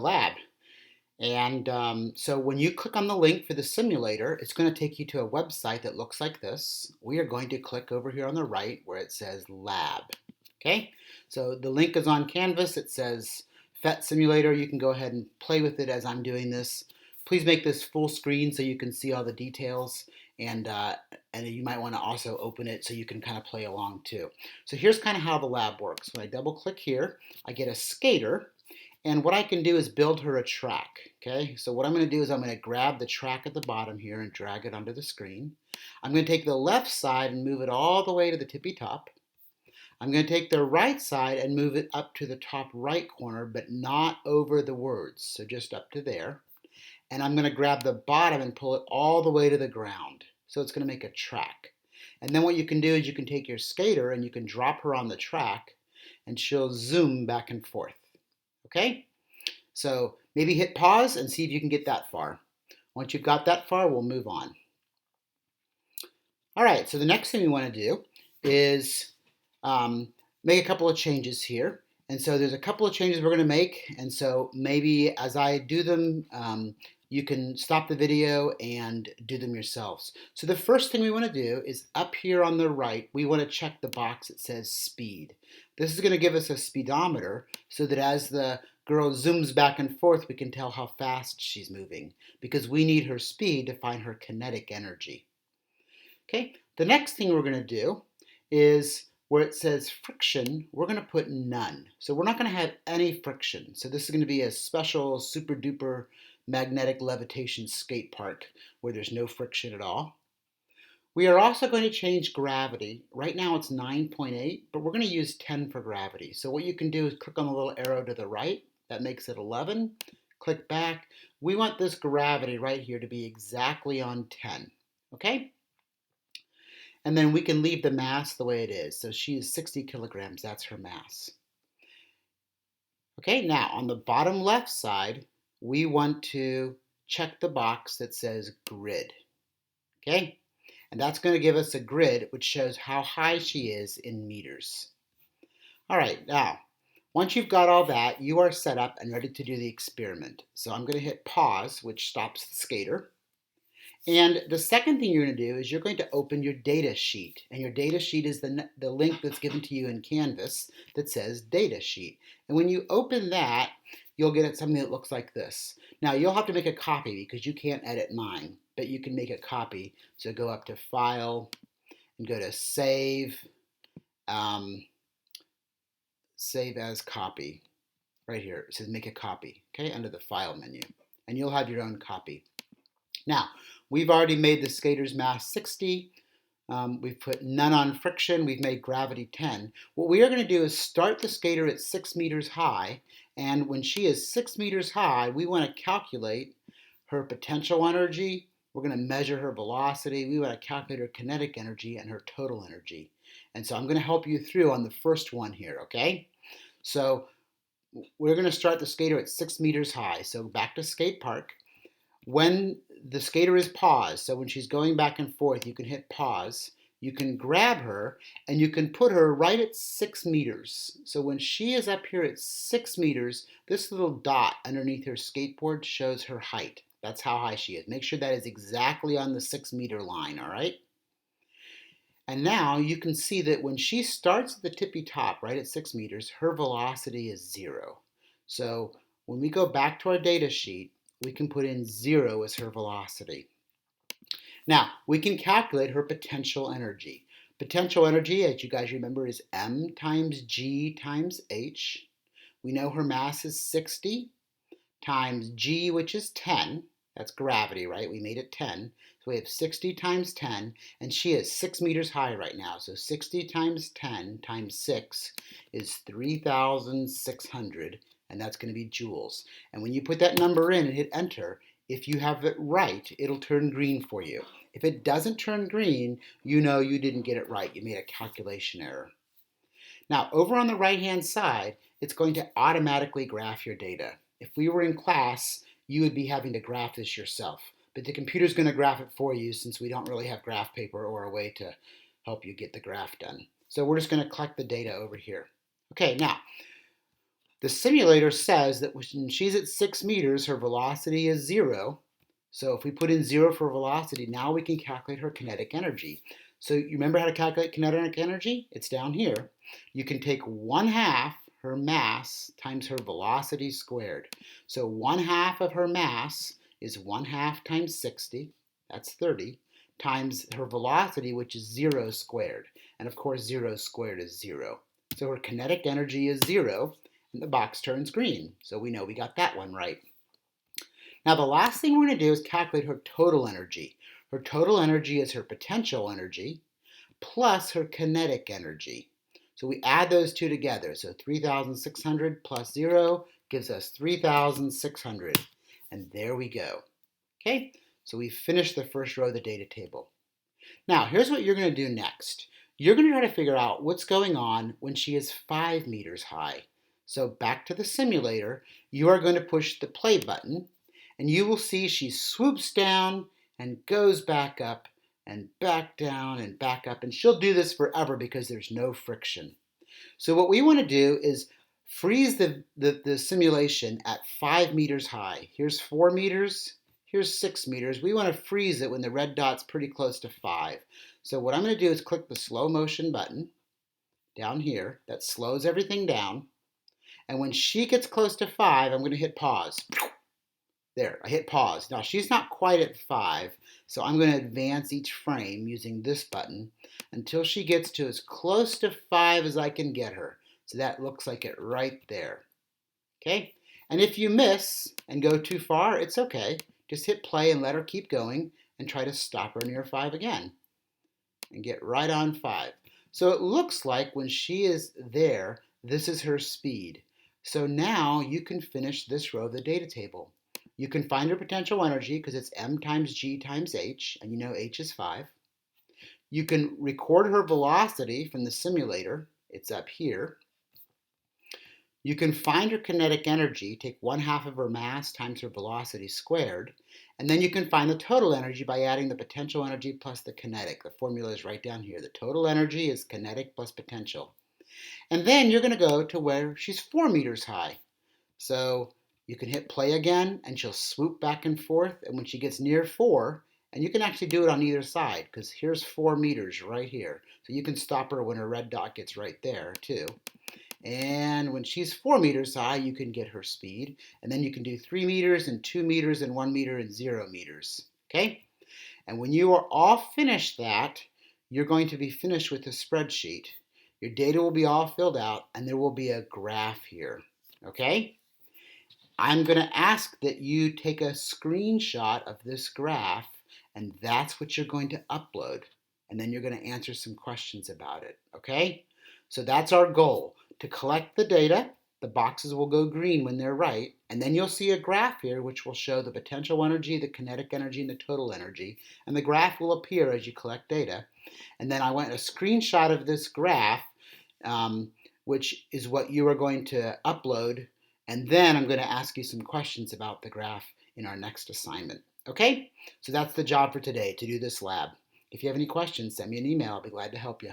lab. And so when you click on the link for the simulator, it's going to take you to a website that looks like this. We are going to click over here on the right where it says lab. Okay, so the link is on Canvas. It says PhET simulator. You can go ahead and play with it as I'm doing this. Please make this full screen so you can see all the details, and you might want to also open it so you can kind of play along too. So here's kind of how the lab works. When I double click here, I get a skater. And what I can do is build her a track, okay? So what I'm going to do is I'm going to grab the track at the bottom here and drag it onto the screen. I'm going to take the left side and move it all the way to the tippy top. I'm going to take the right side and move it up to the top right corner, but not over the words, so just up to there. And I'm going to grab the bottom and pull it all the way to the ground. So it's going to make a track. And then what you can do is you can take your skater and you can drop her on the track and she'll zoom back and forth. Okay? So maybe hit pause and see if you can get that far. Once you've got that far, we'll move on. All right, so the next thing we want to do is make a couple of changes here. And so there's a couple of changes we're going to make. And so maybe as I do them, you can stop the video and do them yourselves. So the first thing we want to do is up here on the right, we want to check the box that says speed. This is going to give us a speedometer so that as the girl zooms back and forth, we can tell how fast she's moving because we need her speed to find her kinetic energy. Okay, the next thing we're going to do is where it says friction, we're going to put none. So we're not going to have any friction. So this is going to be a special super duper magnetic levitation skate park where there's no friction at all. We are also going to change gravity. Right now it's 9.8, but we're going to use 10 for gravity. So what you can do is click on the little arrow to the right. That makes it 11. Click back. We want this gravity right here to be exactly on 10. Okay? And then we can leave the mass the way it is. So she is 60 kilograms. That's her mass. Okay, now on the bottom left side, we want to check the box that says grid. Okay? And that's going to give us a grid which shows how high she is in meters. All right, now, once you've got all that, you are set up and ready to do the experiment. So I'm going to hit pause, which stops the skater. And the second thing you're going to do is you're going to open your data sheet. And your data sheet is the link that's given to you in Canvas that says data sheet. And when you open that, you'll get something that looks like this. Now, you'll have to make a copy because you can't edit mine, but you can make a copy. So go up to File and go to Save, Save as Copy. Right here, it says Make a Copy, okay, under the File menu. And you'll have your own copy. Now, we've already made the skater's mass 60. We've put none on friction. We've made gravity 10. What we are going to do is start the skater at 6 meters high. And when she is 6 meters high, we want to calculate her potential energy. We're going to measure her velocity. We want to calculate her kinetic energy and her total energy. And so I'm going to help you through on the first one here, okay? So we're going to start the skater at 6 meters high. So back to skate park. When the skater is paused, so when she's going back and forth, you can hit pause. You can grab her and you can put her right at 6 meters. So when she is up here at 6 meters, this little dot underneath her skateboard shows her height. That's how high she is. Make sure that is exactly on the 6 meter line, all right? And now you can see that when she starts at the tippy top, right at 6 meters, her velocity is 0. So when we go back to our data sheet, we can put in 0 as her velocity. Now, we can calculate her potential energy. Potential energy, as you guys remember, is m times g times h. We know her mass is 60 times g, which is 10. That's gravity, right? We made it 10. So we have 60 times 10, and she is 6 meters high right now. So 60 times 10 times 6 is 3,600. And that's going to be joules. And when you put that number in and hit enter, if you have it right, it'll turn green for you. If it doesn't turn green, you know you didn't get it right. You made a calculation error. Now, over on the right-hand side, it's going to automatically graph your data. If we were in class, you would be having to graph this yourself. But the computer's going to graph it for you since we don't really have graph paper or a way to help you get the graph done. So we're just going to collect the data over here. Okay, now, The simulator says that when she's at 6 meters, her velocity is 0. So if we put in 0 for velocity, now we can calculate her kinetic energy. So you remember how to calculate kinetic energy? It's down here. You can take 1/2 her mass times her velocity squared. So 1/2 of her mass is 1/2 times 60, that's 30, times her velocity, which is 0 squared. And of course, 0 squared is 0. So her kinetic energy is 0, and the box turns green. So we know we got that one right. Now the last thing we're going to do is calculate her total energy. Her total energy is her potential energy plus her kinetic energy. So we add those two together. So 3,600 plus 0 gives us 3,600. And there we go. Okay, so we finished the first row of the data table. Now here's what you're going to do next. You're going to try to figure out what's going on when she is 5 meters high. So back to the simulator, you are going to push the play button, and you will see she swoops down and goes back up and back down and back up. And she'll do this forever because there's no friction. So what we want to do is freeze the simulation at 5 meters high. Here's 4 meters. Here's 6 meters. We want to freeze it when the red dot's pretty close to 5. So what I'm going to do is click the slow motion button down here. That slows everything down. And when she gets close to 5, I'm going to hit pause. There, I hit pause. Now she's not quite at 5, so I'm going to advance each frame using this button until she gets to as close to 5 as I can get her. So that looks like it right there. Okay? And if you miss and go too far, it's okay. Just hit play and let her keep going and try to stop her near 5 again. And get right on 5. So it looks like when she is there, this is her speed. So now you can finish this row of the data table. You can find her potential energy because it's m times g times h, and you know h is 5. You can record her velocity from the simulator. It's up here. You can find her kinetic energy, take 1/2 of her mass times her velocity squared, and then you can find the total energy by adding the potential energy plus the kinetic. The formula is right down here. The total energy is kinetic plus potential. And then you're going to go to where she's 4 meters high. So you can hit play again, and she'll swoop back and forth, and when she gets near 4, and you can actually do it on either side, because here's 4 meters right here. So you can stop her when her red dot gets right there, too. And when she's 4 meters high, you can get her speed. And then you can do 3 meters and 2 meters and 1 meter and 0 meters. Okay? And when you are all finished that, you're going to be finished with the spreadsheet. Your data will be all filled out, and there will be a graph here. Okay? I'm going to ask that you take a screenshot of this graph, and that's what you're going to upload. And then you're going to answer some questions about it. Okay? So that's our goal. To collect the data, the boxes will go green when they're right, and then you'll see a graph here which will show the potential energy, the kinetic energy, and the total energy, and the graph will appear as you collect data. And then I want a screenshot of this graph, which is what you are going to upload, and then I'm going to ask you some questions about the graph in our next assignment. Okay? So that's the job for today, to do this lab. If you have any questions, send me an email. I'll be glad to help you.